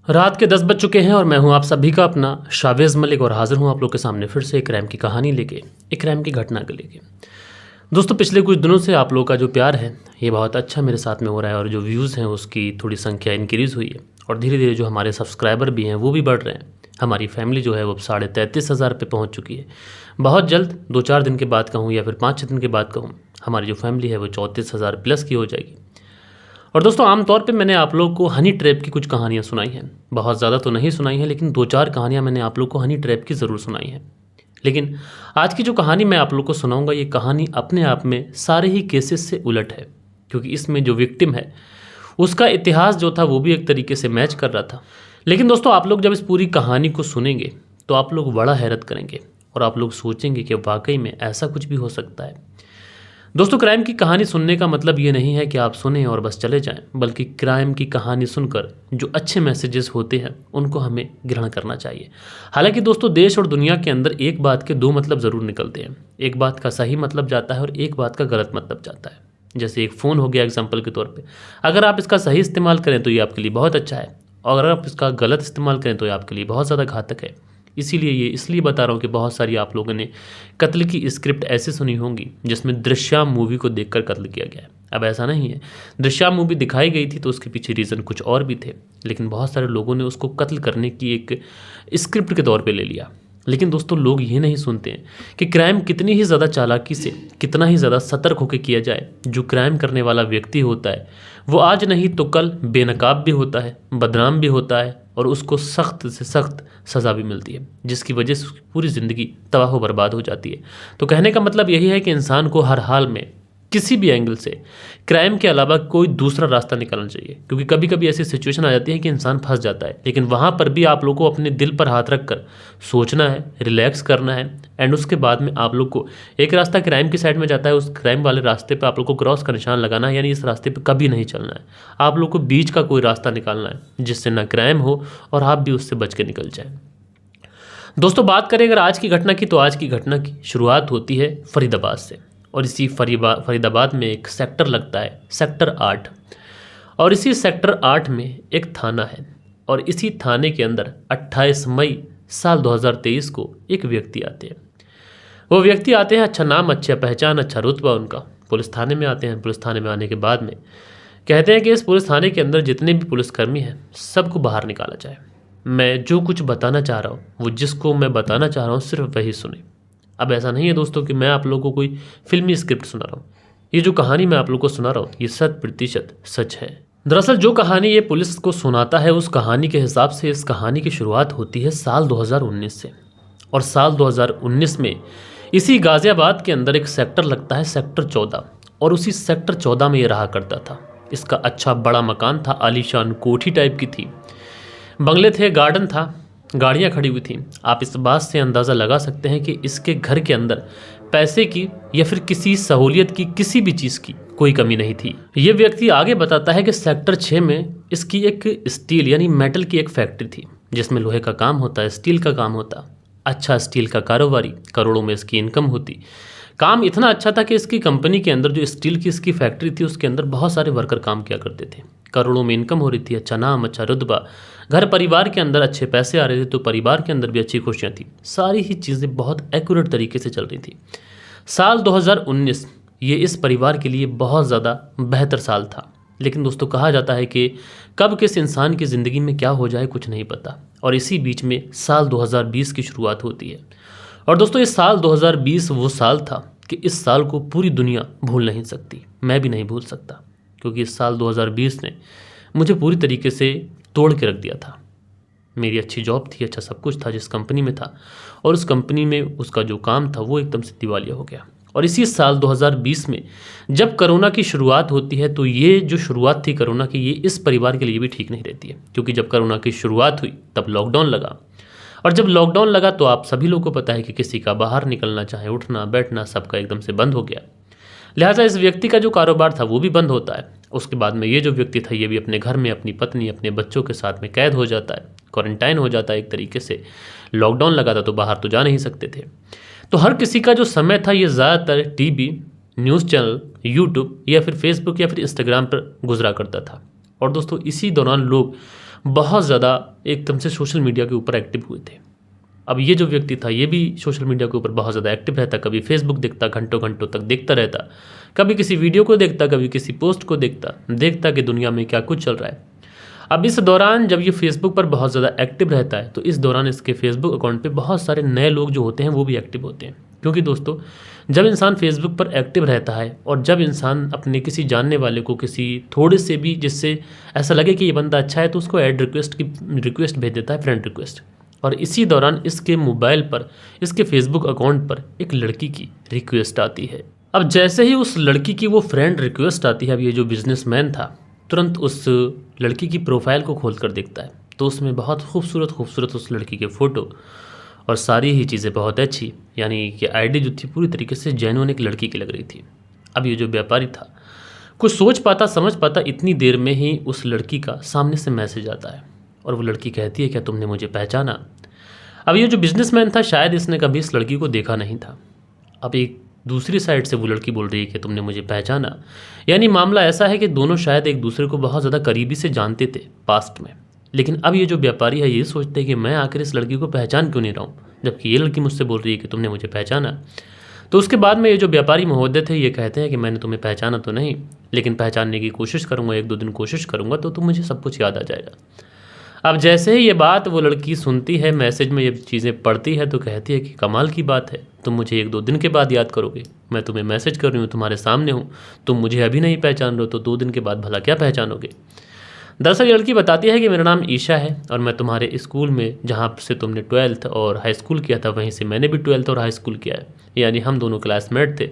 रात के 10 बज चुके हैं और मैं हूं आप सभी का अपना शावेज़ मलिक और हाजिर हूं आप लोग के सामने फिर से एक क्राइम की कहानी लेके, एक क्राइम की घटना के लेके। दोस्तों, पिछले कुछ दिनों से आप लोगों का जो प्यार है ये बहुत अच्छा मेरे साथ में हो रहा है और जो व्यूज़ हैं उसकी थोड़ी संख्या इंक्रीज़ हुई है और धीरे धीरे जो हमारे सब्सक्राइबर भी हैं वो भी बढ़ रहे हैं। हमारी फैमिली जो है वो 33,500 पे पहुँच चुकी है। बहुत जल्द 2-4 दिन के बाद कहूँ या फिर 5-6 दिन के बाद कहूँ, हमारी जो फैमिली है वो 34,000 प्लस की हो जाएगी। और दोस्तों, आमतौर पे मैंने आप लोग को हनी ट्रैप की कुछ कहानियाँ सुनाई हैं। बहुत ज़्यादा तो नहीं सुनाई हैं, लेकिन 2-4 कहानियाँ मैंने आप लोग को हनी ट्रैप की ज़रूर सुनाई हैं। लेकिन आज की जो कहानी मैं आप लोग को सुनाऊंगा, ये कहानी अपने आप में सारे ही केसेस से उलट है, क्योंकि इसमें जो विक्टिम है उसका इतिहास जो था वो भी एक तरीके से मैच कर रहा था। लेकिन दोस्तों, आप लोग जब इस पूरी कहानी को सुनेंगे तो आप लोग बड़ा हैरत करेंगे और आप लोग सोचेंगे कि वाकई में ऐसा कुछ भी हो सकता है। दोस्तों, क्राइम की कहानी सुनने का मतलब ये नहीं है कि आप सुने और बस चले जाएं, बल्कि क्राइम की कहानी सुनकर जो अच्छे मैसेजेस होते हैं उनको हमें ग्रहण करना चाहिए। हालांकि दोस्तों, देश और दुनिया के अंदर एक बात के 2 मतलब ज़रूर निकलते हैं। एक बात का सही मतलब जाता है और एक बात का गलत मतलब जाता है। जैसे एक फ़ोन हो गया एग्जाम्पल के तौर पर, अगर आप इसका सही इस्तेमाल करें तो ये आपके लिए बहुत अच्छा है, और अगर आप इसका गलत इस्तेमाल करें तो ये आपके लिए बहुत ज़्यादा घातक है। इसीलिए ये इसलिए बता रहा हूँ कि बहुत सारी आप लोगों ने कत्ल की स्क्रिप्ट ऐसे सुनी होंगी जिसमें दृश्यम मूवी को देखकर कत्ल किया गया है। अब ऐसा नहीं है, दृश्यम मूवी दिखाई गई थी तो उसके पीछे रीज़न कुछ और भी थे, लेकिन बहुत सारे लोगों ने उसको कत्ल करने की एक स्क्रिप्ट के तौर पे ले लिया। लेकिन दोस्तों, लोग ये नहीं सुनते हैं कि क्राइम कितनी ही ज़्यादा चालाकी से, कितना ही ज़्यादा सतर्क होकर किया जाए। जो क्राइम करने वाला व्यक्ति होता है वो आज नहीं तो कल बेनकाब भी होता है, बदनाम भी होता है और उसको सख्त से सख्त सज़ा भी मिलती है, जिसकी वजह से उसकी पूरी ज़िंदगी तबाह व बर्बाद हो जाती है। तो कहने का मतलब यही है कि इंसान को हर हाल में किसी भी एंगल से क्राइम के अलावा कोई दूसरा रास्ता निकालना चाहिए, क्योंकि कभी कभी ऐसी सिचुएशन आ जाती है कि इंसान फंस जाता है। लेकिन वहाँ पर भी आप लोग को अपने दिल पर हाथ रख कर सोचना है, रिलैक्स करना है, एंड उसके बाद में आप लोग को एक रास्ता क्राइम की साइड में जाता है, उस क्राइम वाले रास्ते पर आप लोग को क्रॉस का निशान लगाना है, यानी इस रास्ते पर कभी नहीं चलना है। आप लोग को बीच का कोई रास्ता निकालना है जिससे ना क्राइम हो और आप भी उससे बच के निकल जाए। दोस्तों, बात करें अगर आज की घटना की, तो आज की घटना की शुरुआत होती है फरीदाबाद से, और इसी फरीदाबाद में एक सेक्टर लगता है, सेक्टर 8। और इसी सेक्टर 8 में एक थाना है, और इसी थाने के अंदर 28 मई साल 2023 को एक व्यक्ति आते हैं। वो व्यक्ति आते हैं, अच्छा नाम, अच्छा पहचान, अच्छा रुतबा उनका, पुलिस थाने में आते हैं। पुलिस थाने में आने के बाद में कहते हैं कि इस पुलिस थाने के अंदर जितने भी पुलिसकर्मी हैं सबको बाहर निकाला जाए। मैं जो कुछ बताना चाह रहा हूँ, वो जिसको मैं बताना चाह रहा हूँ सिर्फ वही सुने। अब ऐसा नहीं है दोस्तों कि मैं आप लोगों को कोई फिल्मी स्क्रिप्ट सुना रहा हूँ। ये जो कहानी मैं आप लोगों को सुना रहा हूँ ये 100% सच है। दरअसल जो कहानी ये पुलिस को सुनाता है, उस कहानी के हिसाब से इस कहानी की शुरुआत होती है साल 2019 से। और साल 2019 में इसी गाज़ियाबाद के अंदर एक सेक्टर लगता है, सेक्टर 14, और उसी सेक्टर 14 में ये रहा करता था। इसका अच्छा बड़ा मकान था, आलीशान कोठी टाइप की थी, बंगले थे, गार्डन था, गाड़ियाँ खड़ी हुई थी। आप इस बात से अंदाज़ा लगा सकते हैं कि इसके घर के अंदर पैसे की या फिर किसी सहूलियत की, किसी भी चीज़ की कोई कमी नहीं थी। ये व्यक्ति आगे बताता है कि सेक्टर 6 में इसकी एक स्टील यानी मेटल की एक फैक्ट्री थी, जिसमें लोहे का काम होता है, स्टील का काम होता। अच्छा स्टील का कारोबारी, करोड़ों में इसकी इनकम होती। काम इतना अच्छा था कि इसकी कंपनी के अंदर जो स्टील की इसकी फैक्ट्री थी उसके अंदर बहुत सारे वर्कर काम किया करते थे। करोड़ों में इनकम हो रही थी, अच्छा नाम, अच्छा रुतबा, घर परिवार के अंदर अच्छे पैसे आ रहे थे, तो परिवार के अंदर भी अच्छी खुशियाँ थी। सारी ही चीज़ें बहुत एक्यूरेट तरीके से चल रही थी। साल 2019 ये इस परिवार के लिए बहुत ज़्यादा बेहतर साल था। लेकिन दोस्तों, कहा जाता है कि कब किस इंसान की ज़िंदगी में क्या हो जाए कुछ नहीं पता, और इसी बीच में साल 2020 की शुरुआत होती है। और दोस्तों, इस साल 2020 वो साल था कि इस साल को पूरी दुनिया भूल नहीं सकती, मैं भी नहीं भूल सकता, क्योंकि इस साल 2020 ने मुझे पूरी तरीके से तोड़ के रख दिया था। मेरी अच्छी जॉब थी, अच्छा सब कुछ था जिस कंपनी में था, और उस कंपनी में उसका जो काम था वो एकदम से दिवालिया हो गया। और इसी साल 2020 में जब कोरोना की शुरुआत होती है, तो ये जो शुरुआत थी कोरोना की, ये इस परिवार के लिए भी ठीक नहीं रहती है, क्योंकि जब कोरोना की शुरुआत हुई तब लॉकडाउन लगा, और जब लॉकडाउन लगा तो आप सभी लोगों को पता है कि किसी का बाहर निकलना, चाहे उठना बैठना, सबका एकदम से बंद हो गया। लिहाजा इस व्यक्ति का जो कारोबार था वो भी बंद होता है। उसके बाद में ये जो व्यक्ति था ये भी अपने घर में अपनी पत्नी, अपने बच्चों के साथ में कैद हो जाता है, क्वारंटाइन हो जाता है एक तरीके से। लॉकडाउन लगा था तो बाहर तो जा नहीं सकते थे। तो हर किसी का जो समय था ये ज़्यादातर टीवी, न्यूज़ चैनल, यूट्यूब या फिर फेसबुक या फिर इंस्टाग्राम पर गुजरा करता था। और दोस्तों, इसी दौरान लोग बहुत ज़्यादा एकदम से सोशल मीडिया के ऊपर एक्टिव हुए थे। अब ये जो व्यक्ति था ये भी सोशल मीडिया के ऊपर बहुत ज़्यादा एक्टिव रहता, कभी फेसबुक देखता, घंटों घंटों तक देखता रहता, कभी किसी वीडियो को देखता, कभी किसी पोस्ट को देखता कि दुनिया में क्या कुछ चल रहा है। अब इस दौरान जब ये फेसबुक पर बहुत ज़्यादा एक्टिव रहता है तो इस दौरान इसके फेसबुक अकाउंट पे बहुत सारे नए लोग जो होते हैं वो भी एक्टिव होते हैं। क्योंकि दोस्तों जब इंसान फेसबुक पर एक्टिव रहता है और जब इंसान अपने किसी जानने वाले को किसी थोड़े से भी जिससे ऐसा लगे कि ये बंदा अच्छा है तो उसको ऐड रिक्वेस्ट भेज देता है, फ्रेंड रिक्वेस्ट। और इसी दौरान इसके मोबाइल पर, इसके फेसबुक अकाउंट पर एक लड़की की रिक्वेस्ट आती है। अब जैसे ही उस लड़की की वो फ्रेंड रिक्वेस्ट आती है, अब ये जो बिजनेसमैन था तुरंत उस लड़की की प्रोफाइल को खोल कर देखता है तो उसमें बहुत खूबसूरत उस लड़की के फ़ोटो और सारी ही चीज़ें बहुत अच्छी, यानी कि आईडी जो थी पूरी तरीके से जेन्युइन एक लड़की की लग रही थी। अब ये जो व्यापारी था कुछ सोच पाता समझ पाता इतनी देर में ही उस लड़की का सामने से मैसेज आता है और वो लड़की कहती है क्या तुमने मुझे पहचाना। अब ये जो बिजनेसमैन था शायद इसने कभी इस लड़की को देखा नहीं था। अब एक दूसरी साइड से वो लड़की बोल रही है कि तुमने मुझे पहचाना, यानी मामला ऐसा है कि दोनों शायद एक दूसरे को बहुत ज़्यादा करीबी से जानते थे पास्ट में। लेकिन अब ये जो व्यापारी है ये सोचते हैं कि मैं आखिर इस लड़की को पहचान क्यों नहीं रहा हूँ, जबकि ये लड़की मुझसे बोल रही है कि तुमने मुझे पहचाना। तो उसके बाद में ये जो व्यापारी महोदय थे ये कहते हैं कि मैंने तुम्हें पहचाना तो नहीं, लेकिन पहचानने की कोशिश करूँगा, 1-2 दिन कोशिश करूँगा तो मुझे सब कुछ याद आ जाएगा। अब जैसे ही ये बात वो लड़की सुनती है, मैसेज में ये चीज़ें पढ़ती है तो कहती है कि कमाल की बात है, तुम मुझे 1-2 दिन के बाद याद करोगे। मैं तुम्हें मैसेज कर रही हूँ, तुम्हारे सामने हूँ, तुम मुझे अभी नहीं पहचान रहे हो तो 2 दिन के बाद भला क्या पहचानोगे। दरअसल लड़की बताती है कि मेरा नाम ईशा है और मैं तुम्हारे स्कूल में जहाँ से तुमने 12th और हाई स्कूल किया था वहीं से मैंने भी 12th और हाई स्कूल किया है, यानी हम दोनों क्लासमेट थे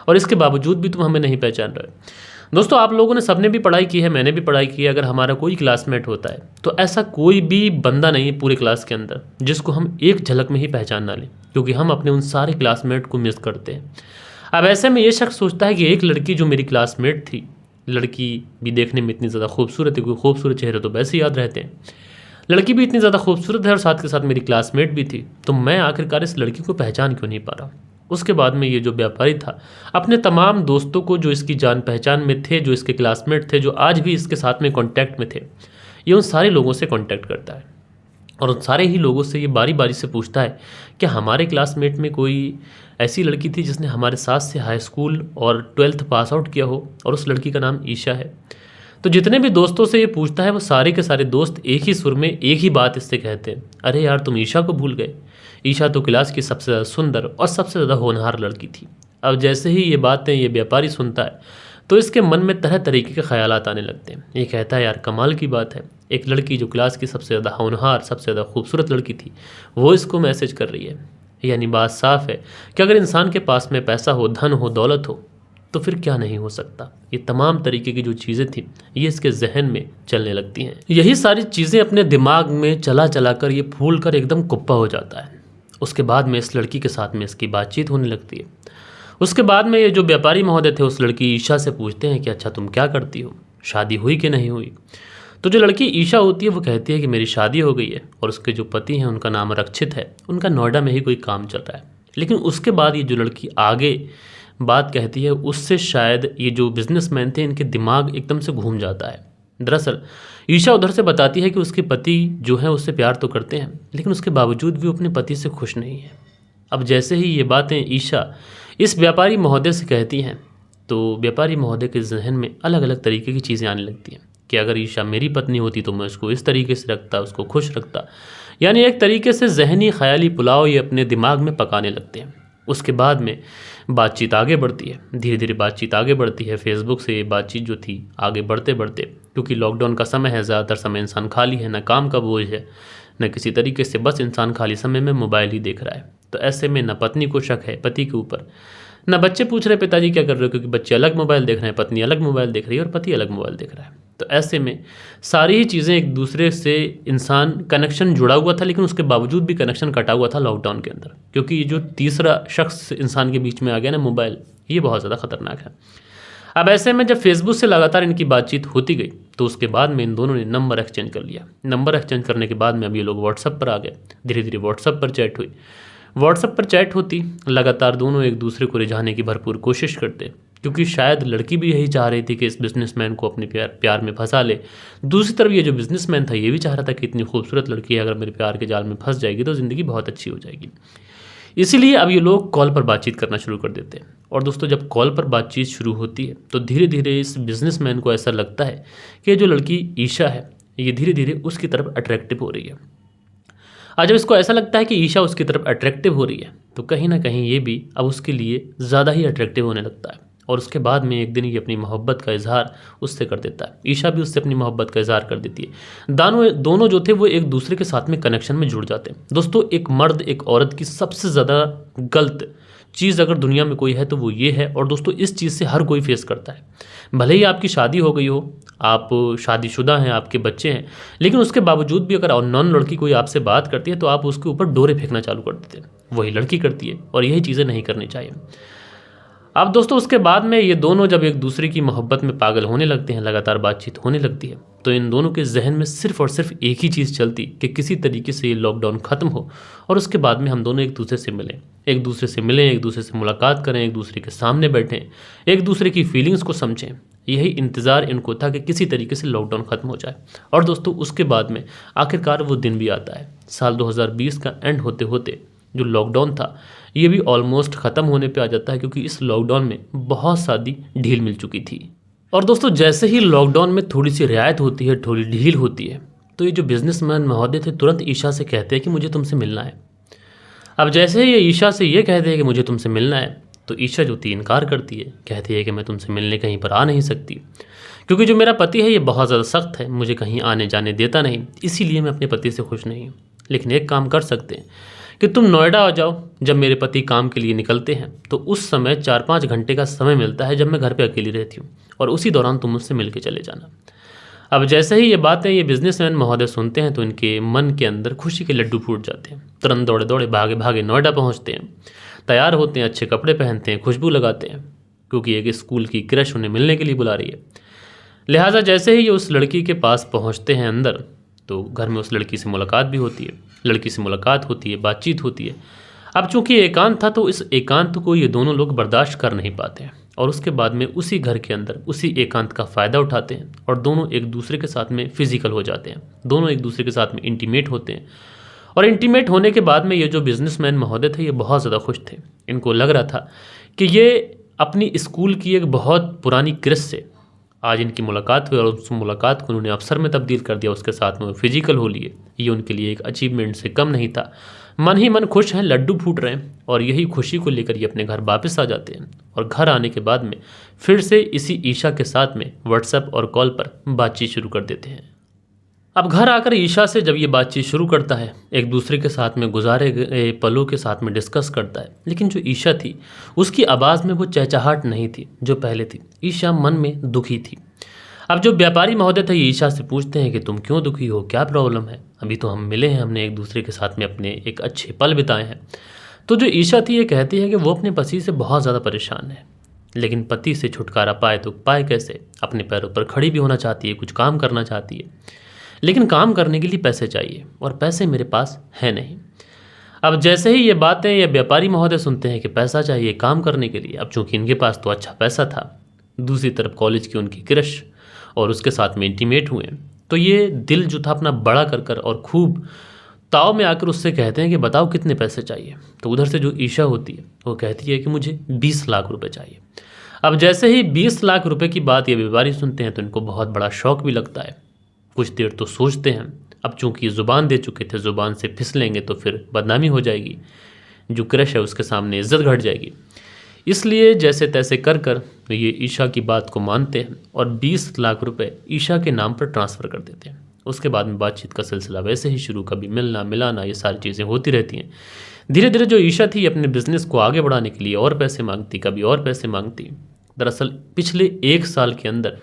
और इसके बावजूद भी तुम हमें नहीं पहचान रहे। दोस्तों आप लोगों ने सबने भी पढ़ाई की है, मैंने भी पढ़ाई की है, अगर हमारा कोई क्लासमेट होता है तो ऐसा कोई भी बंदा नहीं है पूरे क्लास के अंदर जिसको हम एक झलक में ही पहचान ना लें, क्योंकि हम अपने उन सारे क्लासमेट को मिस करते हैं। अब ऐसे में ये शख्स सोचता है कि एक लड़की जो मेरी क्लासमेट थी, लड़की भी देखने में इतनी ज़्यादा खूबसूरत है, क्योंकि खूबसूरत चेहरे तो वैसे ही याद रहते हैं, लड़की भी इतनी ज़्यादा खूबसूरत है और साथ के साथ मेरी क्लासमेट भी थी, तो मैं आखिरकार इस लड़की को पहचान क्यों नहीं पा रहा। उसके बाद में ये जो व्यापारी था अपने तमाम दोस्तों को जो इसकी जान पहचान में थे, जो इसके क्लासमेट थे, जो आज भी इसके साथ में कांटेक्ट में थे, ये उन सारे लोगों से कांटेक्ट करता है और उन सारे ही लोगों से ये बारी बारी से पूछता है कि हमारे क्लासमेट में कोई ऐसी लड़की थी जिसने हमारे साथ से हाई स्कूल और 12th पास आउट किया हो और उस लड़की का नाम ईशा है। तो जितने भी दोस्तों से ये पूछता है वो सारे के सारे दोस्त एक ही सुर में एक ही बात इससे कहते हैं, अरे यार तुम ईशा को भूल गए, ईशा तो क्लास की सबसे ज़्यादा सुंदर और सबसे ज़्यादा होनहार लड़की थी। अब जैसे ही ये बातें ये व्यापारी सुनता है तो इसके मन में तरह तरीके के ख्यालात आने लगते हैं। ये कहता है यार कमाल की बात है, एक लड़की जो क्लास की सबसे ज़्यादा होनहार, सबसे ज़्यादा खूबसूरत लड़की थी वो इसको मैसेज कर रही है। यानी बात साफ है कि अगर इंसान के पास में पैसा हो, धन हो, दौलत हो तो फिर क्या नहीं हो सकता। ये तमाम तरीके की जो चीज़ें थी ये इसके जहन में चलने लगती हैं। यही सारी चीज़ें अपने दिमाग में चला चला कर ये फूल कर एकदम कुप्पा हो जाता है। उसके बाद में इस लड़की के साथ में इसकी बातचीत होने लगती है। उसके बाद में ये जो व्यापारी महोदय थे उस लड़की ईशा से पूछते हैं कि अच्छा तुम क्या करती हो, शादी हुई कि नहीं हुई। तो जो लड़की ईशा होती है वो कहती है कि मेरी शादी हो गई है और उसके जो पति हैं उनका नाम रक्षित है, उनका नोएडा में ही कोई काम चल रहा है। लेकिन उसके बाद ये जो लड़की आगे बात कहती है उससे शायद ये जो बिजनेसमैन थे इनके दिमाग एकदम से घूम जाता है। दरअसल ईशा उधर से बताती है कि उसके पति जो है उससे प्यार तो करते हैं लेकिन उसके बावजूद भी वो अपने पति से खुश नहीं है। अब जैसे ही ये बातें ईशा इस व्यापारी महोदय से कहती हैं तो व्यापारी महोदय के जहन में अलग अलग तरीके की चीज़ें आने लगती हैं कि अगर ईशा मेरी पत्नी होती तो मैं उसको इस तरीके से रखता, उसको खुश रखता। यानी एक तरीके से जहनी ख्याली पुलाव ये अपने दिमाग में पकाने लगते हैं। उसके बाद में बातचीत आगे बढ़ती है, धीरे धीरे बातचीत आगे बढ़ती है। फेसबुक से ये बातचीत जो थी आगे बढ़ते बढ़ते, क्योंकि लॉकडाउन का समय है, ज़्यादातर समय इंसान खाली है, न काम का बोझ है न किसी तरीके से, बस इंसान खाली समय में मोबाइल ही देख रहा है। तो ऐसे में न पत्नी को शक है पति के ऊपर, न बच्चे पूछ रहे पिताजी क्या कर रहे हो, क्योंकि बच्चे अलग मोबाइल देख रहे हैं, पत्नी अलग मोबाइल देख रही है और पति अलग मोबाइल देख रहा है। तो ऐसे में सारी ही चीज़ें एक दूसरे से इंसान कनेक्शन जुड़ा हुआ था लेकिन उसके बावजूद भी कनेक्शन कटा हुआ था लॉकडाउन के अंदर, क्योंकि ये जो तीसरा शख्स इंसान के बीच में आ गया ना, मोबाइल, ये बहुत ज़्यादा खतरनाक है। अब ऐसे में जब फेसबुक से लगातार इनकी बातचीत होती गई तो उसके बाद में इन दोनों ने नंबर एक्सचेंज कर लिया। नंबर एक्सचेंज करने के बाद में अब ये लोग व्हाट्सएप पर आ गए। धीरे धीरे व्हाट्सएप पर चैट हुई। व्हाट्सएप पर चैट होती, लगातार दोनों एक दूसरे को रिझाने की भरपूर कोशिश करते। क्योंकि शायद लड़की भी यही चाह रही थी कि इस बिजनेसमैन को अपने प्यार में फंसा ले। दूसरी तरफ ये जो बिजनेसमैन था ये भी चाह रहा था कि इतनी खूबसूरत लड़की है, अगर मेरे प्यार के जाल में फंस जाएगी तो ज़िंदगी बहुत अच्छी हो जाएगी। इसीलिए अब ये लोग कॉल पर बातचीत करना शुरू कर देते हैं। और दोस्तों, जब कॉल पर बातचीत शुरू होती है तो धीरे धीरे इस बिजनेसमैन को ऐसा लगता है कि जो लड़की ईशा है ये धीरे धीरे उसकी तरफ अट्रैक्टिव हो रही है। आज जब इसको ऐसा लगता है कि ईशा उसकी तरफ अट्रैक्टिव हो रही है तो कहीं ना कहीं ये भी अब उसके लिए ज़्यादा ही अट्रैक्टिव होने लगता है। और उसके बाद में एक दिन ये अपनी मोहब्बत का इजहार उससे कर देता है। ईशा भी उससे अपनी मोहब्बत का इजहार कर देती है। दोनों जो थे वो एक दूसरे के साथ में कनेक्शन में जुड़ जाते हैं। दोस्तों, एक मर्द एक औरत की सबसे ज़्यादा गलत चीज़ अगर दुनिया में कोई है तो वो ये है। और दोस्तों, इस चीज़ से हर कोई फेस करता है। भले ही आपकी शादी हो गई हो, आप शादीशुदा हैं, आपके बच्चे हैं, लेकिन उसके बावजूद भी अगर नॉन लड़की कोई आपसे बात करती है तो आप उसके ऊपर डोरे फेंकना चालू कर देते हैं। वही लड़की करती है और यही चीज़ें नहीं करनी चाहिए। अब दोस्तों, उसके बाद में ये दोनों जब एक दूसरे की मोहब्बत में पागल होने लगते हैं, लगातार बातचीत होने लगती है, तो इन दोनों के जहन में सिर्फ और सिर्फ एक ही चीज़ चलती कि किसी तरीके से ये लॉकडाउन ख़त्म हो और उसके बाद में हम दोनों एक दूसरे से मिलें, एक दूसरे से मुलाकात करें, एक दूसरे के सामने बैठें, एक दूसरे की फीलिंग्स को समझें। यही इंतज़ार इनको था कि किसी तरीके से लॉकडाउन ख़त्म हो जाए। और दोस्तों, उसके बाद में आखिरकार वो दिन भी आता है। साल 2020 का एंड होते होते जो लॉकडाउन था ये भी ऑलमोस्ट ख़त्म होने पे आ जाता है, क्योंकि इस लॉकडाउन में बहुत सारी ढील मिल चुकी थी। और दोस्तों, जैसे ही लॉकडाउन में थोड़ी सी रियायत होती है, थोड़ी ढील होती है, तो ये जो बिजनेसमैन महोदय थे तुरंत ईशा से कहते हैं कि मुझे तुमसे मिलना है। अब जैसे ही ये ईशा से ये कहते हैं कि मुझे तुमसे मिलना है तो ईशा जो थी इनकार करती है, कहती है कि मैं तुमसे मिलने कहीं पर आ नहीं सकती, क्योंकि जो मेरा पति है ये बहुत ज़्यादा सख्त है, मुझे कहीं आने जाने देता नहीं, इसीलिए मैं अपने पति से खुश नहीं हूँ। लेकिन एक काम कर सकते हैं कि तुम नोएडा आ जाओ। जब मेरे पति काम के लिए निकलते हैं तो उस समय 4-5 घंटे का समय मिलता है जब मैं घर पे अकेली रहती हूँ, और उसी दौरान तुम मुझसे मिल के चले जाना। अब जैसे ही ये बातें ये बिजनेसमैन महोदय सुनते हैं तो इनके मन के अंदर खुशी के लड्डू फूट जाते हैं। तुरंत दौड़े दौड़े भागे भागे नोएडा पहुँचते हैं, तैयार होते हैं, अच्छे कपड़े पहनते हैं, खुशबू लगाते हैं, क्योंकि एक स्कूल की क्रश उन्हें मिलने के लिए बुला रही है। लिहाजा जैसे ही ये उस लड़की के पास पहुँचते हैं अंदर, तो घर में उस लड़की से मुलाकात भी होती है। लड़की से मुलाकात होती है, बातचीत होती है। अब चूंकि एकांत था तो इस एकांत को ये दोनों लोग बर्दाश्त कर नहीं पाते हैं, और उसके बाद में उसी घर के अंदर उसी एकांत का फ़ायदा उठाते हैं और दोनों एक दूसरे के साथ में फिजिकल हो जाते हैं। दोनों एक दूसरे के साथ में इंटीमेट होते हैं। और इंटीमेट होने के बाद में ये जो बिजनेसमैन महोदय थे ये बहुत ज़्यादा खुश थे। इनको लग रहा था कि ये अपनी स्कूल की एक बहुत पुरानी क्रश से आज इनकी मुलाकात हुई और उस मुलाकात को उन्होंने अवसर में तब्दील कर दिया, उसके साथ में वो फिजिकल हो लिए। ये उनके लिए एक अचीवमेंट से कम नहीं था। मन ही मन खुश हैं, लड्डू फूट रहे हैं, और यही खुशी को लेकर ये अपने घर वापस आ जाते हैं। और घर आने के बाद में फिर से इसी ईशा के साथ में व्हाट्सएप और कॉल पर बातचीत शुरू कर देते हैं। अब घर आकर ईशा से जब ये बातचीत शुरू करता है, एक दूसरे के साथ में गुजारे गए पलों के साथ में डिस्कस करता है, लेकिन जो ईशा थी उसकी आवाज़ में वो चहचहाट नहीं थी जो पहले थी। ईशा मन में दुखी थी। अब जो व्यापारी महोदय थे ये ईशा से पूछते हैं कि तुम क्यों दुखी हो, क्या प्रॉब्लम है? अभी तो हम मिले हैं, हमने एक दूसरे के साथ में अपने एक अच्छे पल बिताए हैं। तो जो ईशा थी ये कहती है कि वो अपने पति से बहुत ज़्यादा परेशान है, लेकिन पति से छुटकारा पाए तो पाए कैसे? अपने पैरों पर खड़ी भी होना चाहती है, कुछ काम करना चाहती है, लेकिन काम करने के लिए पैसे चाहिए और पैसे मेरे पास है नहीं। अब जैसे ही ये बातें ये व्यापारी महोदय सुनते हैं कि पैसा चाहिए काम करने के लिए, अब चूंकि इनके पास तो अच्छा पैसा था, दूसरी तरफ कॉलेज की उनकी क्रश और उसके साथ में इंटीमेट हुए, तो ये दिल जो था अपना बड़ा कर कर और खूब ताव में आकर उससे कहते हैं कि बताओ कितने पैसे चाहिए। तो उधर से जो ईशा होती है वो कहती है कि मुझे 20 लाख रुपए चाहिए। अब जैसे ही 20 लाख रुपए की बात ये व्यापारी सुनते हैं तो इनको बहुत बड़ा शौक भी लगता है। कुछ देर तो सोचते हैं, अब चूंकि ज़ुबान दे चुके थे, ज़ुबान से फिसलेंगे तो फिर बदनामी हो जाएगी, जो क्रश है उसके सामने इज्जत घट जाएगी। इसलिए जैसे तैसे कर कर ये ईशा की बात को मानते हैं और 20 लाख रुपए ईशा के नाम पर ट्रांसफ़र कर देते हैं। उसके बाद में बातचीत का सिलसिला वैसे ही शुरू, कभी मिलना मिलाना ये सारी चीज़ें होती रहती हैं। धीरे धीरे जो ईशा थी अपने बिजनेस को आगे बढ़ाने के लिए और पैसे मांगती, कभी और पैसे मांगती। दरअसल पिछले 1 साल के अंदर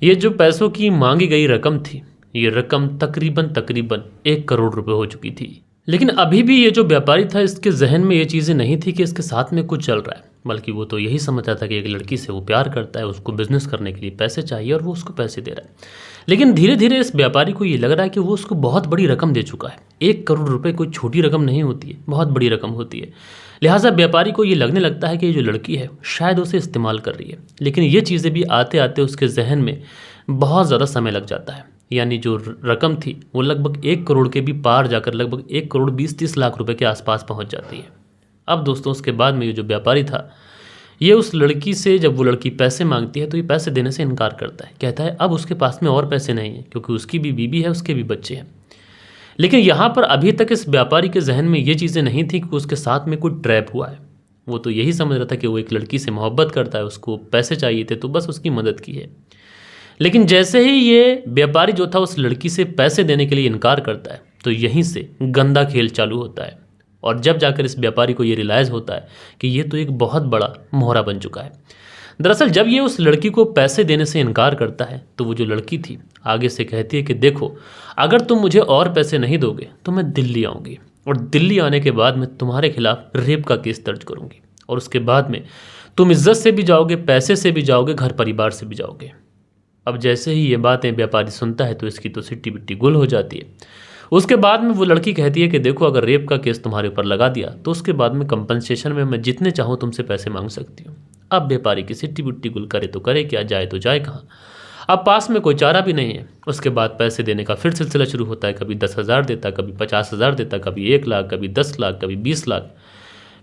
ये जो पैसों की मांगी गई रकम थी, ये रकम तकरीबन 1 करोड़ रुपए हो चुकी थी। लेकिन अभी भी ये जो व्यापारी था इसके जहन में ये चीज़ें नहीं थी कि इसके साथ में कुछ चल रहा है। बल्कि वो तो यही समझता था कि एक लड़की से वो प्यार करता है, उसको बिजनेस करने के लिए पैसे चाहिए और वो उसको पैसे दे रहा है। लेकिन धीरे धीरे इस व्यापारी को ये लग रहा है कि वो उसको बहुत बड़ी रकम दे चुका है। 1 करोड़ रुपए कोई छोटी रकम नहीं होती है, बहुत बड़ी रकम होती है। लिहाजा व्यापारी को ये लगने लगता है कि ये जो लड़की है शायद उसे इस्तेमाल कर रही है। लेकिन ये चीज़ें भी आते आते उसके जहन में बहुत ज़्यादा समय लग जाता है। यानी जो रकम थी वो लगभग 1 करोड़ के भी पार जाकर लगभग 1 करोड़ 20-30 लाख रुपए के आसपास पहुंच जाती है। अब दोस्तों उसके बाद में ये जो व्यापारी था, ये उस लड़की से जब वो लड़की पैसे मांगती है तो ये पैसे देने से इनकार करता है। कहता है अब उसके पास में और पैसे नहीं हैं, क्योंकि उसकी भी बीवी है, उसके भी बच्चे हैं। लेकिन यहाँ पर अभी तक इस व्यापारी के जहन में ये चीज़ें नहीं थी कि उसके साथ में कोई ट्रैप हुआ है। वो तो यही समझ रहा था कि वो एक लड़की से मोहब्बत करता है, उसको पैसे चाहिए थे तो बस उसकी मदद की है। लेकिन जैसे ही ये व्यापारी जो था उस लड़की से पैसे देने के लिए इनकार करता है, तो यहीं से गंदा खेल चालू होता है। और जब जाकर इस व्यापारी को ये रियलाइज़ होता है कि ये तो एक बहुत बड़ा मोहरा बन चुका है। दरअसल जब ये उस लड़की को पैसे देने से इनकार करता है तो वो जो लड़की थी आगे से कहती है कि देखो, अगर तुम मुझे और पैसे नहीं दोगे तो मैं दिल्ली आऊँगी, और दिल्ली आने के बाद मैं तुम्हारे खिलाफ रेप का केस दर्ज करूँगी, और उसके बाद में तुम इज्जत से भी जाओगे, पैसे से भी जाओगे, घर परिवार से भी जाओगे। अब जैसे ही ये बातें व्यापारी सुनता है तो इसकी तो सिट्टी बिट्टी गुल हो जाती है। उसके बाद में वो लड़की कहती है कि देखो, अगर रेप का केस तुम्हारे ऊपर लगा दिया तो उसके बाद में कंपनसेशन में मैं जितने चाहूँ तुमसे पैसे मांग सकती हूँ। अब व्यापारी की सिट्टी बिट्टी गुल करे तो करे क्या, जाए तो जाए कहाँ। अब पास में कोई चारा भी नहीं है। उसके बाद पैसे देने का फिर सिलसिला शुरू होता है। कभी 10,000 देता, कभी 50,000 देता, कभी 1 लाख, कभी 10 लाख, कभी 20 लाख।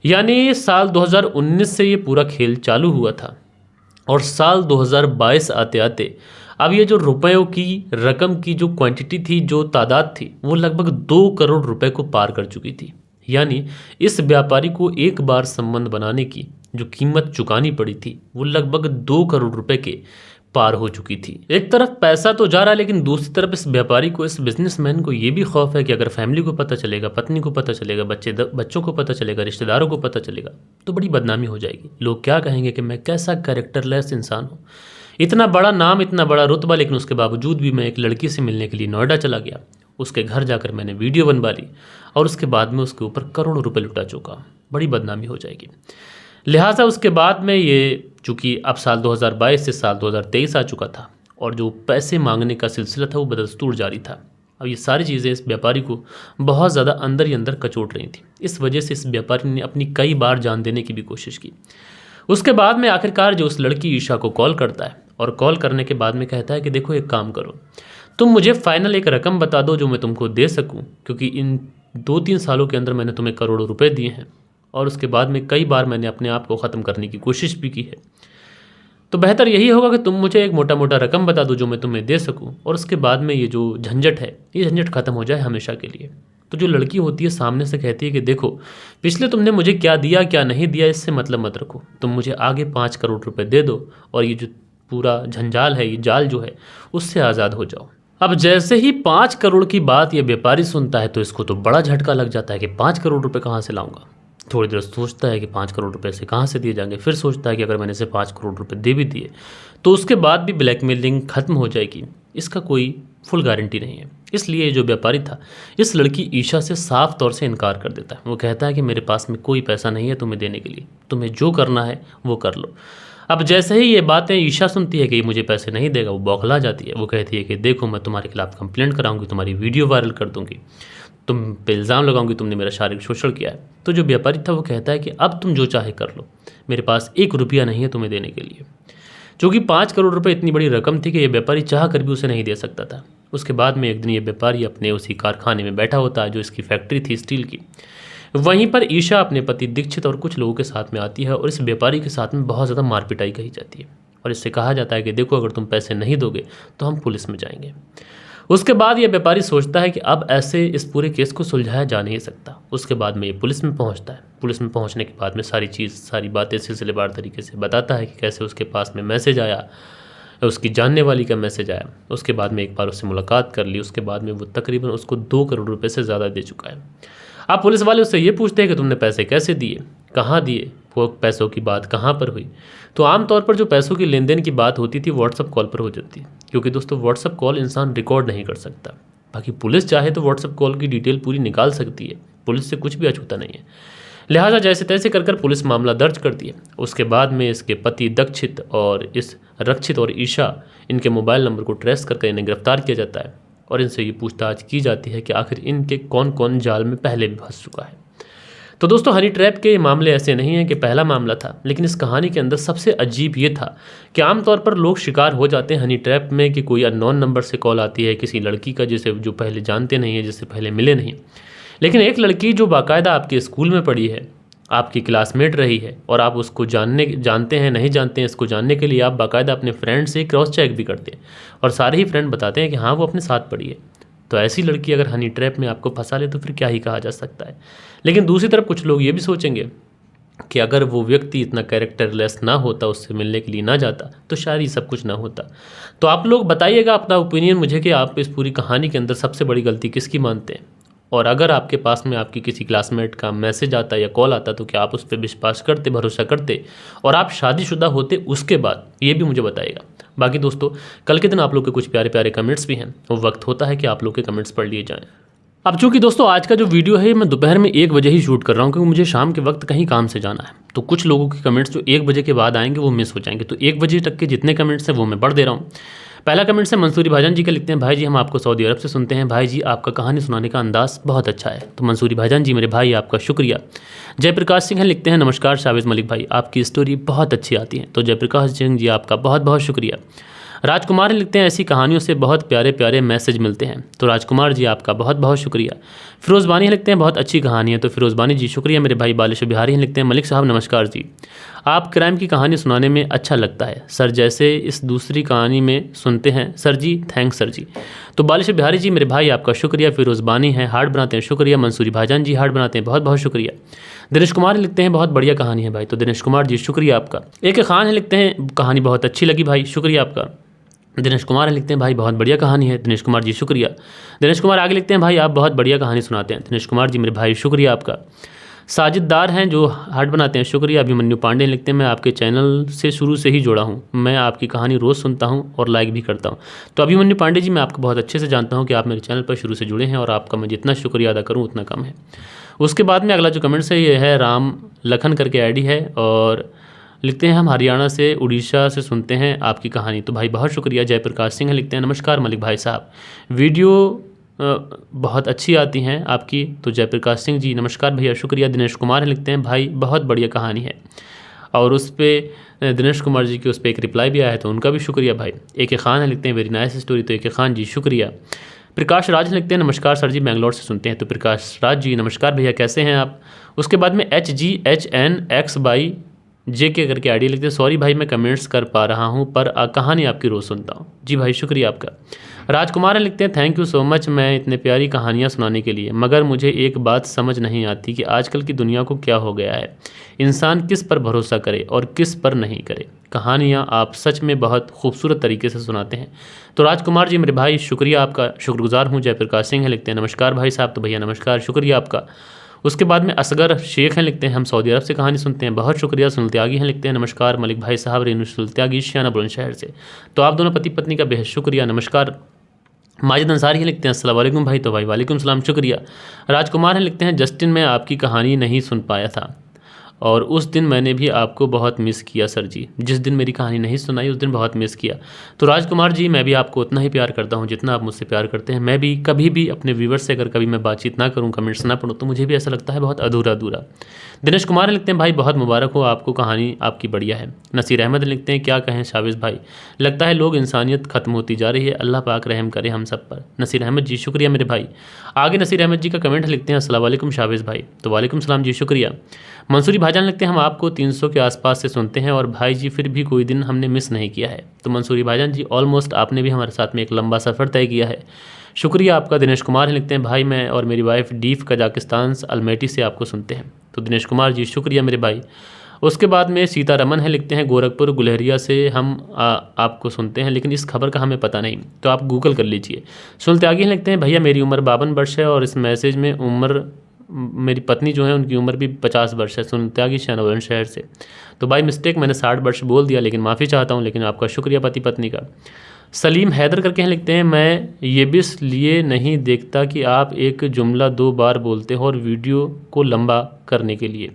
यानी साल 2019 से ये पूरा खेल चालू हुआ था, और साल 2022 आते आते अब ये जो रुपयों की रकम की जो क्वांटिटी थी, जो तादाद थी, वो लगभग 2 करोड़ रुपए को पार कर चुकी थी। यानी इस व्यापारी को एक बार संबंध बनाने की जो कीमत चुकानी पड़ी थी वो लगभग 2 करोड़ रुपए के पार हो चुकी थी। एक तरफ पैसा तो जा रहा है, लेकिन दूसरी तरफ इस व्यापारी को, इस बिजनेसमैन को ये भी खौफ है कि अगर फैमिली को पता चलेगा, पत्नी को पता चलेगा, बच्चों को पता चलेगा, रिश्तेदारों को पता चलेगा तो बड़ी बदनामी हो जाएगी। लोग क्या कहेंगे कि मैं कैसा कैरेक्टरलेस इंसान हूँ, इतना बड़ा नाम, इतना बड़ा रुतबा, लेकिन उसके बावजूद भी मैं एक लड़की से मिलने के लिए नोएडा चला गया, उसके घर जाकर मैंने वीडियो बनवा ली और उसके बाद में उसके ऊपर करोड़ों रुपए लुटा चुका। बड़ी बदनामी हो जाएगी। लिहाजा उसके बाद में ये, चूँकि अब साल 2022 से साल 2023 आ चुका था और जो पैसे मांगने का सिलसिला था वो बदस्तूर जारी था। अब ये सारी चीज़ें इस व्यापारी को बहुत ज़्यादा अंदर ही अंदर कचोट रही थी। इस वजह से इस व्यापारी ने अपनी कई बार जान देने की भी कोशिश की। उसके बाद में आखिरकार जो उस लड़की ईशा को कॉल करता है, और कॉल करने के बाद में कहता है कि देखो, एक काम करो, तुम मुझे फाइनल एक रकम बता दो जो मैं तुमको दे सकूं, क्योंकि इन 2-3 सालों के अंदर मैंने तुम्हें करोड़ों रुपए दिए हैं और उसके बाद में कई बार मैंने अपने आप को ख़त्म करने की कोशिश भी की है। तो बेहतर यही होगा कि तुम मुझे एक मोटा मोटा रकम बता दो जो मैं तुम्हें दे सकूं, और उसके बाद में ये जो झंझट है, ये झंझट ख़त्म हो जाए हमेशा के लिए। तो जो लड़की होती है सामने से कहती है कि देखो, पिछले तुमने मुझे क्या दिया क्या नहीं दिया इससे मतलब मत रखो, तुम मुझे आगे 5 करोड़ रुपए दे दो और ये जो पूरा झंझाल है, ये जाल जो है, उससे आज़ाद हो जाओ। अब जैसे ही 5 करोड़ की बात ये व्यापारी सुनता है तो इसको तो बड़ा झटका लग जाता है कि 5 करोड़ रुपए कहाँ से लाऊंगा। थोड़ी देर सोचता है कि 5 करोड़ रुपए से कहाँ से दिए जाएंगे। फिर सोचता है कि अगर मैंने इसे 5 करोड़ रुपए दे भी दिए तो उसके बाद भी ब्लैकमेलिंग खत्म हो जाएगी, इसका कोई फुल गारंटी नहीं है। इसलिए जो व्यापारी था इस लड़की ईशा से साफ तौर से इनकार कर देता है। वो कहता है कि मेरे पास में कोई पैसा नहीं है तुम्हें देने के लिए, तुम्हें जो करना है वो कर लो। अब जैसे ही ये बातें ईशा सुनती है कि ये मुझे पैसे नहीं देगा, वो बौखला जाती है। वो कहती है कि देखो, मैं तुम्हारे खिलाफ कंप्लेंट कराऊंगी, तुम्हारी वीडियो वायरल कर दूंगी, तुम पे इल्ज़ाम लगाऊंगी तुमने मेरा शारीरिक शोषण किया है। तो जो व्यापारी था वो कहता है कि अब तुम जो चाहे कर लो, मेरे पास 1 रुपया नहीं है तुम्हें देने के लिए। चूँकि 5 करोड़ रुपए इतनी बड़ी रकम थी कि ये व्यापारी चाह कर भी उसे नहीं दे सकता था। उसके बाद में एक दिन ये व्यापारी अपने उसी कारखाने में बैठा होता है जो इसकी फैक्ट्री थी स्टील की। वहीं पर ईशा अपने पति दीक्षित और कुछ लोगों के साथ में आती है और इस व्यापारी के साथ में बहुत ज़्यादा मारपिटाई कही जाती है और इससे कहा जाता है कि देखो, अगर तुम पैसे नहीं दोगे तो हम पुलिस में जाएंगे। उसके बाद यह व्यापारी सोचता है कि अब ऐसे इस पूरे केस को सुलझाया जा नहीं सकता। उसके बाद में ये पुलिस में पहुंचता है। पुलिस में पहुंचने के बाद में सारी बातें सिलसिलेवार तरीके से बताता है कि कैसे उसके पास में मैसेज आया, उसकी जानने वाली का मैसेज आया। उसके बाद में एक बार उससे मुलाकात कर ली। उसके बाद में वो तकरीबन उसको 2 करोड़ रुपए से ज़्यादा दे चुका है। अब पुलिस वाले उससे ये पूछते हैं कि तुमने पैसे कैसे दिए, कहाँ दिए, वो पैसों की बात कहाँ पर हुई। तो आमतौर पर जो पैसों की लेन देन की बात होती थी व्हाट्सअप कॉल पर हो जाती है, क्योंकि दोस्तों व्हाट्सअप कॉल इंसान रिकॉर्ड नहीं कर सकता। बाकी पुलिस चाहे तो व्हाट्सअप कॉल की डिटेल पूरी निकाल सकती है, पुलिस से कुछ भी अछूता नहीं है। लिहाजा जैसे तैसे कर पुलिस मामला दर्ज करती है। उसके बाद में इसके पति दक्षित और इस रक्षित और ईशा इनके मोबाइल नंबर को ट्रेस करके इन्हें गिरफ्तार किया जाता है और इनसे ये पूछताछ की जाती है कि आखिर इनके कौन कौन जाल में पहले भी फंस चुका है। तो दोस्तों, हनी ट्रैप के मामले ऐसे नहीं हैं कि पहला मामला था, लेकिन इस कहानी के अंदर सबसे अजीब ये था कि आमतौर पर लोग शिकार हो जाते हैं हनी ट्रैप में कि कोई अननोन नंबर से कॉल आती है किसी लड़की का जिसे जो पहले जानते नहीं है, जिससे पहले मिले नहीं। लेकिन एक लड़की जो बाकायदा आपके स्कूल में पढ़ी है, आपकी क्लासमेट रही है और आप उसको जानते हैं नहीं जानते हैं, इसको जानने के लिए आप बाकायदा अपने फ्रेंड से क्रॉस चेक भी करते हैं और सारे ही फ्रेंड बताते हैं कि हाँ वो अपने साथ पढ़ी है। तो ऐसी लड़की अगर हनी ट्रैप में आपको फंसा ले तो फिर क्या ही कहा जा सकता है। लेकिन दूसरी तरफ कुछ लोग ये भी सोचेंगे कि अगर वो व्यक्ति इतना कैरेक्टरलेस ना होता, उससे मिलने के लिए ना जाता, तो शायद ये सब कुछ ना होता। तो आप लोग बताइएगा अपना ओपिनियन मुझे कि आप इस पूरी कहानी के अंदर सबसे बड़ी गलती किसकी मानते हैं। और अगर आपके पास में आपकी किसी क्लासमेट का मैसेज आता या कॉल आता तो क्या आप उस पर विश्वास करते, भरोसा करते और आप शादीशुदा होते उसके बाद, ये भी मुझे बताइएगा। बाकी दोस्तों, कल के दिन आप लोग के कुछ प्यारे प्यारे कमेंट्स भी हैं, वो वक्त होता है कि आप लोग के कमेंट्स पढ़ लिए जाएं। अब चूंकि दोस्तों आज का जो वीडियो है मैं दोपहर में 1 बजे ही शूट कर रहा हूँ क्योंकि मुझे शाम के वक्त कहीं काम से जाना है। तो कुछ लोगों के कमेंट्स जो 1 बजे के बाद आएंगे वो मिस हो जाएंगे, तो 1 बजे तक के जितने कमेंट्स हैं वो मैं पढ़ दे रहा हूँ। पहला कमेंट से मंसूरी भाईजान जी का लिखते हैं, भाई जी हम आपको सऊदी अरब से सुनते हैं, भाई जी आपका कहानी सुनाने का अंदाज़ बहुत अच्छा है। तो मंसूरी भाईजान जी मेरे भाई आपका शुक्रिया। जयप्रकाश सिंह लिखते हैं, नमस्कार शावेज़ मलिक भाई, आपकी स्टोरी बहुत अच्छी आती है। तो जयप्रकाश सिंह जी आपका बहुत बहुत शुक्रिया। राजकुमार लिखते हैं, ऐसी कहानियों से बहुत प्यारे प्यारे मैसेज मिलते हैं। तो राजकुमार जी आपका बहुत बहुत शुक्रिया। फिरोज़ बानी लिखते हैं, बहुत अच्छी कहानी है। तो फिरोज़ बानी जी शुक्रिया मेरे भाई। बालिश बिहारी लिखते हैं, मलिक साहब नमस्कार जी, आप क्राइम की कहानी सुनाने में अच्छा लगता है सर, जैसे इस दूसरी कहानी में सुनते हैं सर जी, थैंक्स सर जी। तो बालिश बिहारी जी मेरे भाई आपका शुक्रिया। फिरोज़ बानी हैं, हार्ड बनाते हैं, शुक्रिया। मंसूरी भाईजान जी हार्ड बनाते हैं, बहुत बहुत शुक्रिया। दिनेश कुमार लिखते हैं, बहुत बढ़िया कहानी है भाई। तो दिनेश कुमार जी शुक्रिया आपका। एक खान लिखते हैं, कहानी बहुत अच्छी लगी भाई, शुक्रिया आपका। दिनेश कुमार लिखते हैं, भाई बहुत बढ़िया कहानी है। दिनेश कुमार जी शुक्रिया। दिनेश कुमार आगे लिखते हैं, भाई आप बहुत बढ़िया कहानी सुनाते हैं। दिनेश कुमार जी मेरे भाई शुक्रिया आपका। साजिददार हैं जो हार्ट बनाते हैं, शुक्रिया। अभिमन्यु पांडे लिखते हैं, मैं आपके चैनल से शुरू से ही जुड़ा हूं, मैं आपकी कहानी रोज़ सुनता हूं और लाइक भी करता हूं। तो अभिमन्यु पांडे जी मैं आपको बहुत अच्छे से जानता हूं कि आप मेरे चैनल पर शुरू से जुड़े हैं और आपका मैं जितना शुक्रिया अदा करूँ उतना कम है। उसके बाद में अगला जो कमेंट्स है ये है राम लखन करके आईडी है और लिखते हैं, हम हरियाणा से उड़ीसा से सुनते हैं आपकी कहानी। तो भाई बहुत शुक्रिया। जयप्रकाश सिंह लिखते हैं, नमस्कार मलिक भाई साहब, वीडियो बहुत अच्छी आती हैं आपकी। तो जयप्रकाश सिंह जी नमस्कार भैया, शुक्रिया। दिनेश कुमार लिखते हैं, भाई बहुत बढ़िया कहानी है और उस पर दिनेश कुमार जी के उस पर एक रिप्लाई भी आया है तो उनका भी शुक्रिया भाई। एक खान लिखते हैं, वेरी नाइस स्टोरी। तो एक खान जी शुक्रिया। प्रकाश राज लिखते हैं, नमस्कार सर जी, बेंगलोर से सुनते हैं। तो प्रकाश राज जी नमस्कार भैया, कैसे हैं आप। उसके बाद में HGHNXJ करके आईडी लिखते हैं, सॉरी भाई मैं कमेंट्स कर पा रहा हूं पर कहानी आपकी रोज़ सुनता हूं। जी भाई शुक्रिया आपका। राजकुमार लिखते हैं, थैंक यू सो मच मैं इतने प्यारी कहानियां सुनाने के लिए, मगर मुझे एक बात समझ नहीं आती कि आजकल की दुनिया को क्या हो गया है, इंसान किस पर भरोसा करे और किस पर नहीं करे। कहानियाँ आप सच में बहुत खूबसूरत तरीके से सुनाते हैं। तो राजकुमार जी मेरे भाई शुक्रिया आपका, शुक्रगुजार हूँ। जयप्रकाश सिंह लिखते हैं, नमस्कार भाई साहब। तो भैया नमस्कार, शुक्रिया आपका। उसके बाद में असगर शेख हैं लिखते हैं, हम सऊदी अरब से कहानी सुनते हैं, बहुत शुक्रिया। सुल्त्यागी हैं लिखते हैं, नमस्कार मलिक भाई साहब, रेनू सुल्त्यागी शियाना बुलंदशहर से। तो आप दोनों पति पत्नी का बेहद शुक्रिया, नमस्कार। माजिद अंसारी हैं लिखते हैं, अस्सलाम वालेकुम भाई। तो भाई वालेकुम सलाम, शुक्रिया। राजकुमार हैं लिखते हैं, जस्टिन मैं आपकी कहानी नहीं सुन पाया था और उस दिन मैंने भी आपको बहुत मिस किया सर जी, जिस दिन मेरी कहानी नहीं सुनाई उस दिन बहुत मिस किया। तो राजकुमार जी मैं भी आपको उतना ही प्यार करता हूं जितना आप मुझसे प्यार करते हैं। मैं भी कभी भी अपने व्यूवर्स से अगर कभी मैं बातचीत ना करूं, कमेंट्स ना पढ़ूं, तो मुझे भी ऐसा लगता है बहुत अधूरा अधूरा। दिनेश कुमार लिखते हैं, भाई बहुत मुबारक हो आपको, कहानी आपकी बढ़िया है। नसीर अहमद लिखते हैं, क्या कहें शावेज़ भाई, लगता है लोग इंसानियत ख़त्म होती जा रही है, अल्लाह पाक रहम करे हम सब पर। नसीर अहमद जी शुक्रिया मेरे भाई। आगे नसीर अहमद जी का कमेंट लिखते हैं, अस्सलाम वालेकुम शावेज़ भाई। तो वालेकुम सलाम जी, शुक्रिया। मंसूरी भाईजान लिखते हैं, हम आपको 300 के आसपास से सुनते हैं और भाई जी फिर भी कोई दिन हमने मिस नहीं किया है। तो मंसूरी भाईजान जी ऑलमोस्ट आपने भी हमारे साथ में एक लंबा सफ़र तय किया है, शुक्रिया आपका। दिनेश कुमार लिखते हैं, भाई मैं और मेरी वाइफ डीफ कजाकिस्तान अल्मेटी से आपको सुनते हैं। तो दिनेश कुमार जी शुक्रिया मेरे भाई। उसके बाद में सीता रमन है लिखते हैं, गोरखपुर गुलहरिया से हम आपको सुनते हैं, लेकिन इस खबर का हमें पता नहीं, तो आप गूगल कर लीजिए। सुल्त्यागी लिखते हैं, भैया मेरी उम्र 52 वर्ष है और इस मैसेज में उम्र मेरी पत्नी जो है उनकी उम्र भी 50 वर्ष है। सुल्त्यागी शियाना बुलंदशहर से। तो बाई मिस्टेक मैंने 60 वर्ष बोल दिया, लेकिन माफ़ी चाहता हूँ, लेकिन आपका शुक्रिया पति पत्नी का। सलीम हैदर करके हैं, लिखते हैं मैं ये भी इसलिए नहीं देखता कि आप एक जुमला 2 बार बोलते हो और वीडियो को लंबा करने के लिए,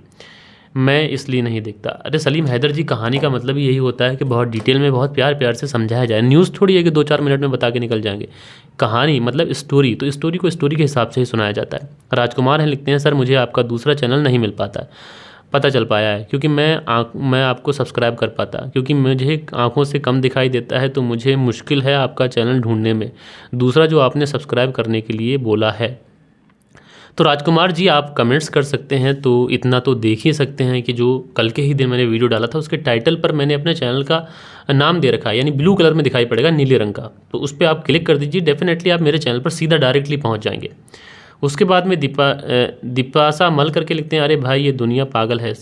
मैं इसलिए नहीं देखता। अरे सलीम हैदर जी, कहानी का मतलब ही यही होता है कि बहुत डिटेल में, बहुत प्यार प्यार से समझाया जाए। न्यूज़ थोड़ी है कि 2-4 मिनट में बता के निकल जाएंगे। कहानी मतलब स्टोरी, तो स्टोरी को स्टोरी के हिसाब से ही सुनाया जाता है। राजकुमार हैं, लिखते हैं सर मुझे आपका दूसरा चैनल नहीं मिल पाता, पता चल पाया है क्योंकि मैं आपको सब्सक्राइब कर पाता, क्योंकि मुझे आंखों से कम दिखाई देता है तो मुझे मुश्किल है आपका चैनल ढूंढने में। दूसरा जो आपने सब्सक्राइब करने के लिए बोला है। तो राजकुमार जी, आप कमेंट्स कर सकते हैं, तो इतना तो देख ही सकते हैं कि जो कल के ही दिन मैंने वीडियो डाला था उसके टाइटल पर मैंने अपने चैनल का नाम दे रखा है, यानी ब्लू कलर में दिखाई पड़ेगा, नीले रंग का। तो उस पर आप क्लिक कर दीजिए, डेफिनेटली आप मेरे चैनल पर सीधा डायरेक्टली पहुंच जाएंगे। उसके बाद में दीपासा मल करके लिखते हैं अरे भाई ये दुनिया पागल है।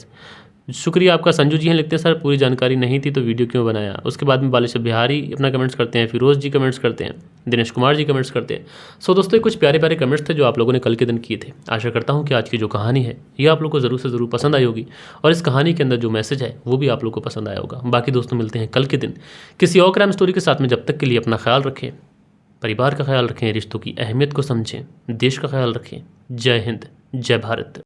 शुक्रिया आपका। संजू जी हैं, लिखते हैं सर पूरी जानकारी नहीं थी तो वीडियो क्यों बनाया। उसके बाद में बालेश्वर बिहारी अपना कमेंट्स करते हैं, फिरोज़ जी कमेंट्स करते हैं, दिनेश कुमार जी कमेंट्स करते हैं। सो दोस्तों, कुछ प्यारे प्यारे कमेंट्स थे जो आप लोगों ने कल के दिन किए थे। आशा करता हूँ कि आज की जो कहानी है ये आप लोग को ज़रूर से ज़रूर पसंद आई होगी और इस कहानी के अंदर जो मैसेज है वो भी आप लोग को पसंद आया होगा। बाकी दोस्तों, मिलते हैं कल के दिन किसी और क्राइम स्टोरी के साथ में। जब तक के लिए अपना ख्याल रखें, परिवार का ख्याल रखें, रिश्तों की अहमियत को समझें, देश का ख्याल रखें। जय हिंद, जय भारत।